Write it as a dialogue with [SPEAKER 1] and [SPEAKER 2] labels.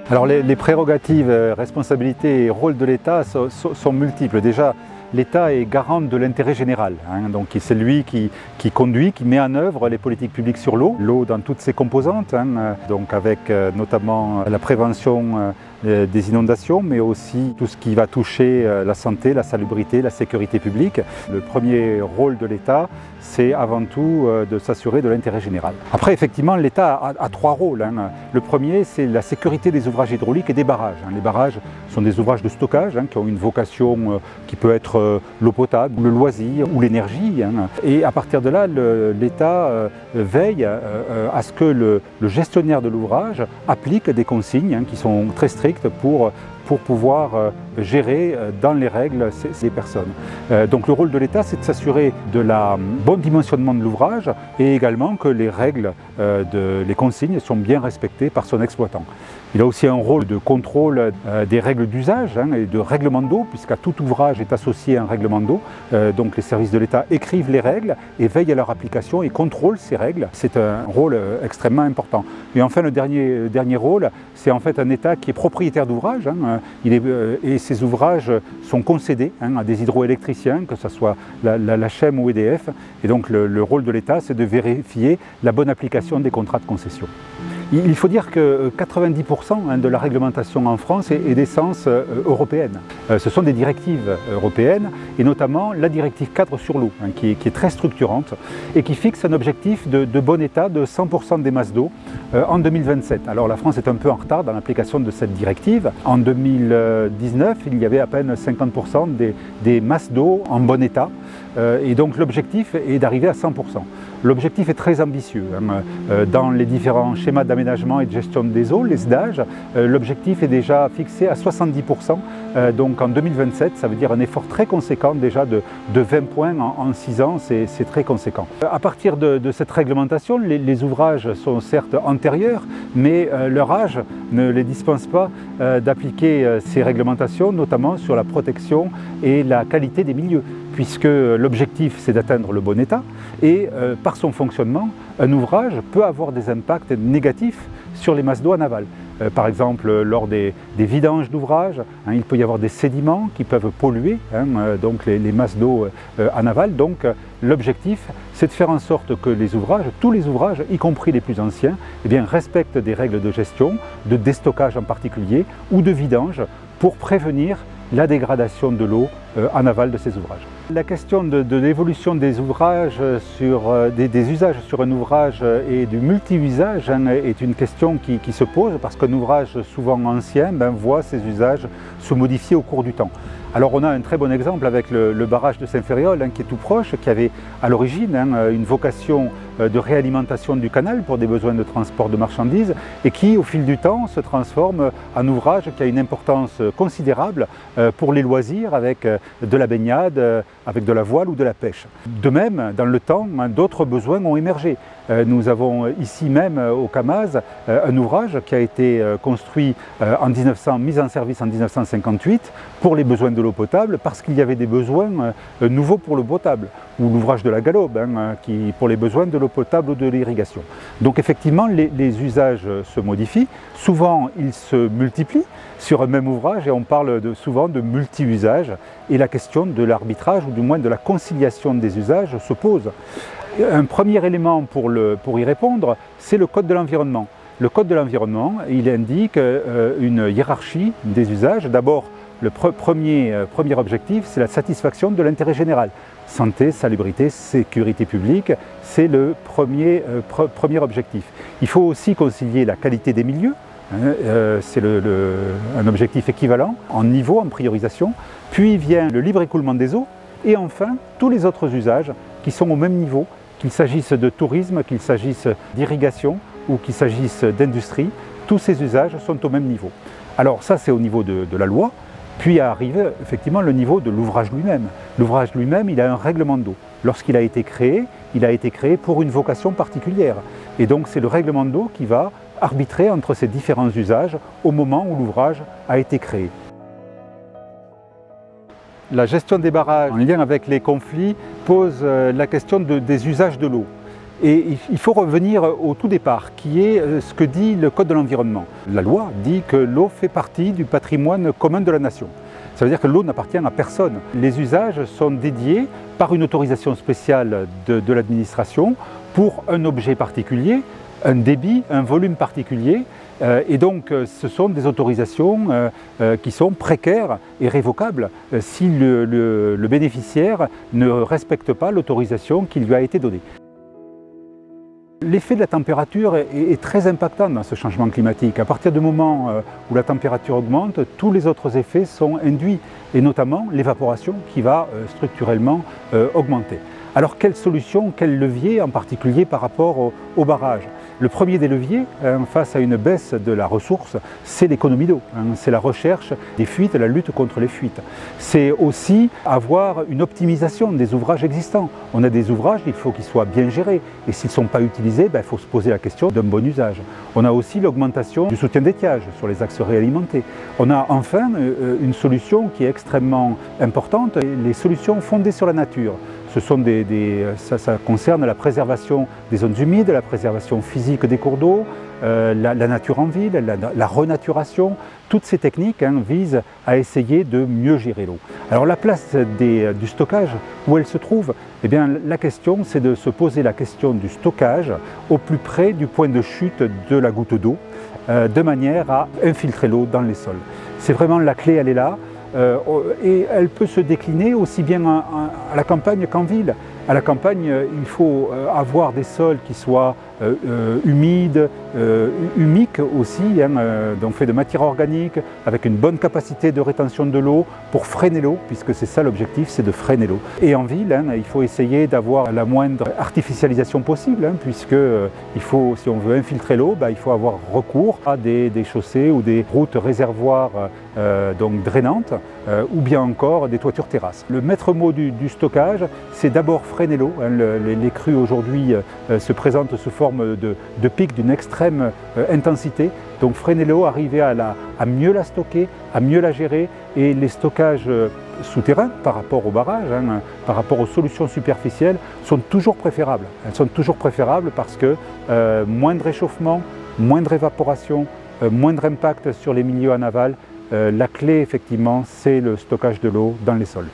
[SPEAKER 1] Alors les prérogatives, responsabilités et rôles de l'État sont multiples. Déjà, l'État est garant de l'intérêt général, donc c'est lui qui conduit, qui met en œuvre les politiques publiques sur l'eau, l'eau dans toutes ses composantes, donc avec notamment la prévention des inondations, mais aussi tout ce qui va toucher la santé, la salubrité, la sécurité publique. Le premier rôle de l'État, c'est avant tout de s'assurer de l'intérêt général. Après, effectivement, l'État a trois rôles. Le premier, c'est la sécurité des ouvrages hydrauliques et des barrages. Les barrages sont des ouvrages de stockage qui ont une vocation qui peut être l'eau potable, le loisir ou l'énergie. Et à partir de là, l'État veille à ce que le gestionnaire de l'ouvrage applique des consignes qui sont très strictes pour pouvoir gérer dans les règles ces personnes. Donc le rôle de l'État, c'est de s'assurer de la bon dimensionnement de l'ouvrage et également que les règles, les consignes sont bien respectées par son exploitant. Il a aussi un rôle de contrôle des règles d'usage et de règlement d'eau, puisqu'à tout ouvrage est associé un règlement d'eau. Donc les services de l'État écrivent les règles et veillent à leur application et contrôlent ces règles. C'est un rôle extrêmement important. Et enfin, le dernier rôle, c'est en fait un État qui est propriétaire d'ouvrages. Et ces ouvrages sont concédés à des hydroélectriciens, que ce soit la CHEM ou EDF. Et donc le rôle de l'État, c'est de vérifier la bonne application des contrats de concession. Il faut dire que 90% de la réglementation en France est d'essence européenne. Ce sont des directives européennes et notamment la directive cadre sur l'eau qui est très structurante et qui fixe un objectif de bon état de 100% des masses d'eau en 2027. Alors la France est un peu en retard dans l'application de cette directive. En 2019, il y avait à peine 50% des masses d'eau en bon état et donc l'objectif est d'arriver à 100%. L'objectif est très ambitieux. Dans les différents schémas d'aménagement et de gestion des eaux, les SDAGE, l'objectif est déjà fixé à 70%. Donc en 2027, ça veut dire un effort très conséquent déjà de 20 points en 6 ans, c'est très conséquent. À partir de cette réglementation, les ouvrages sont certes antérieurs, mais leur âge ne les dispense pas d'appliquer ces réglementations, notamment sur la protection et la qualité des milieux, puisque l'objectif c'est d'atteindre le bon état et par son fonctionnement, un ouvrage peut avoir des impacts négatifs sur les masses d'eau en aval. Par exemple, lors des vidanges d'ouvrages, il peut y avoir des sédiments qui peuvent polluer donc les masses d'eau en aval. Donc l'objectif, c'est de faire en sorte que les ouvrages, tous les ouvrages, y compris les plus anciens, respectent des règles de gestion, de déstockage en particulier, ou de vidange, pour prévenir la dégradation de l'eau en aval de ces ouvrages. La question de l'évolution des ouvrages, des usages sur un ouvrage et du multi-usage est une question qui se pose parce qu'un ouvrage souvent ancien voit ses usages se modifier au cours du temps. Alors on a un très bon exemple avec le barrage de Saint-Ferréol qui est tout proche, qui avait à l'origine une vocation de réalimentation du canal pour des besoins de transport de marchandises et qui au fil du temps se transforme en ouvrage qui a une importance considérable pour les loisirs avec de la baignade, avec de la voile ou de la pêche. De même, dans le temps, d'autres besoins ont émergé. Nous avons ici même au Camaz un ouvrage qui a été construit mis en service en 1958 pour les besoins de l'eau potable parce qu'il y avait des besoins nouveaux pour l'eau potable, ou l'ouvrage de la Galobe pour les besoins de l'eau potable ou de l'irrigation. Donc effectivement les usages se modifient, souvent ils se multiplient sur un même ouvrage et on parle souvent de multi-usage et la question de l'arbitrage ou du moins de la conciliation des usages se pose. Un premier élément pour y répondre, c'est le Code de l'environnement. Le Code de l'environnement, il indique une hiérarchie des usages. D'abord, le premier objectif, c'est la satisfaction de l'intérêt général. Santé, salubrité, sécurité publique, c'est le premier objectif. Il faut aussi concilier la qualité des milieux, c'est un objectif équivalent, en niveau, en priorisation. Puis vient le libre écoulement des eaux et enfin tous les autres usages qui sont au même niveau, qu'il s'agisse de tourisme, qu'il s'agisse d'irrigation ou qu'il s'agisse d'industrie, tous ces usages sont au même niveau. Alors ça c'est au niveau de la loi, puis arrive effectivement le niveau de l'ouvrage lui-même. L'ouvrage lui-même, il a un règlement d'eau. Lorsqu'il a été créé pour une vocation particulière. Et donc c'est le règlement d'eau qui va arbitrer entre ces différents usages au moment où l'ouvrage a été créé. La gestion des barrages en lien avec les conflits pose la question des usages de l'eau. Et il faut revenir au tout départ, qui est ce que dit le Code de l'environnement. La loi dit que l'eau fait partie du patrimoine commun de la nation. Ça veut dire que l'eau n'appartient à personne. Les usages sont dédiés par une autorisation spéciale de l'administration pour un objet particulier, un débit, un volume particulier. Et donc ce sont des autorisations qui sont précaires et révocables si le bénéficiaire ne respecte pas l'autorisation qui lui a été donnée. L'effet de la température est très impactant dans ce changement climatique. À partir du moment où la température augmente, tous les autres effets sont induits, et notamment l'évaporation qui va structurellement augmenter. Alors quelle solution, quel levier en particulier par rapport au barrage? Le premier des leviers face à une baisse de la ressource, c'est l'économie d'eau. C'est la recherche des fuites, la lutte contre les fuites. C'est aussi avoir une optimisation des ouvrages existants. On a des ouvrages, il faut qu'ils soient bien gérés. Et s'ils ne sont pas utilisés, il faut se poser la question d'un bon usage. On a aussi l'augmentation du soutien d'étiage sur les axes réalimentés. On a enfin une solution qui est extrêmement importante, les solutions fondées sur la nature. Ce sont ça concerne la préservation des zones humides, la préservation physique des cours d'eau, la nature en ville, la renaturation. Toutes ces techniques visent à essayer de mieux gérer l'eau. Alors la place du stockage, où elle se trouve? Eh bien, la question, c'est de se poser la question du stockage au plus près du point de chute de la goutte d'eau, de manière à infiltrer l'eau dans les sols. C'est vraiment la clé, elle est là. Et elle peut se décliner aussi bien à la campagne qu'en ville. À la campagne, il faut avoir des sols qui soient humides, humiques aussi, donc faits de matière organique, avec une bonne capacité de rétention de l'eau pour freiner l'eau, puisque c'est ça l'objectif, c'est de freiner l'eau. Et en ville, il faut essayer d'avoir la moindre artificialisation possible, puisque il faut, si on veut infiltrer l'eau, il faut avoir recours à des chaussées ou des routes réservoirs donc drainantes, ou bien encore des toitures terrasses. Le maître mot du stockage, c'est d'abord freiner l'eau. Les crues aujourd'hui se présentent sous forme de pics d'une extrême intensité. Donc freiner l'eau, arriver à mieux la stocker, à mieux la gérer, et les stockages souterrains par rapport au barrage, par rapport aux solutions superficielles, sont toujours préférables. Elles sont toujours préférables parce que moindre réchauffement, moindre évaporation, moindre impact sur les milieux en aval. La clé, effectivement, c'est le stockage de l'eau dans les sols.